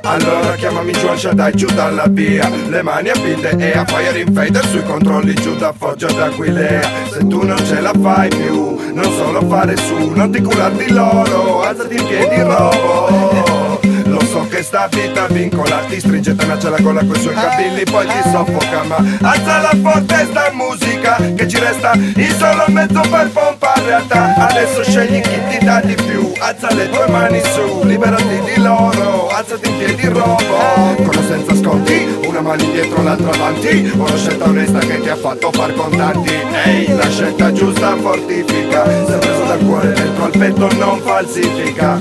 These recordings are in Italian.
Allora chiamami Juan Shaddai giù dalla via, le mani a binde e a fire in fader sui controlli giù da Foggia d'Aquilea. Se tu non ce la fai più, non solo fare su, non ti curar di loro, alzati in piedi robo. Lo so che sta vita vincola, ti stringe, tenace la gola coi suoi capelli, poi ti soffoca, ma alzala forte sta musica, che ci resta il solo mezzo per pompare realtà. Adesso scegli chi ti dà di più, alza le tue mani su, liberati di loro, alzati in piedi robo. Con o senza sconti, una mano indietro, l'altra avanti, una scelta onesta che ti ha fatto far contanti. Ehi, la scelta giusta fortifica, se preso dal cuore dentro al petto non falsifica.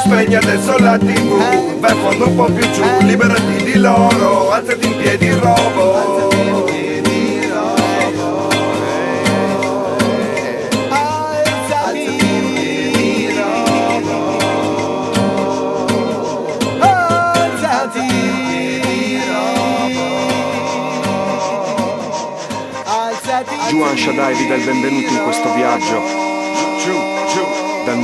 Spegni adesso la TV, vai a fondo un po' più giù, liberati di loro, alzati in piedi robo. Juan Shaddai vi dà il benvenuto in questo viaggio. Dal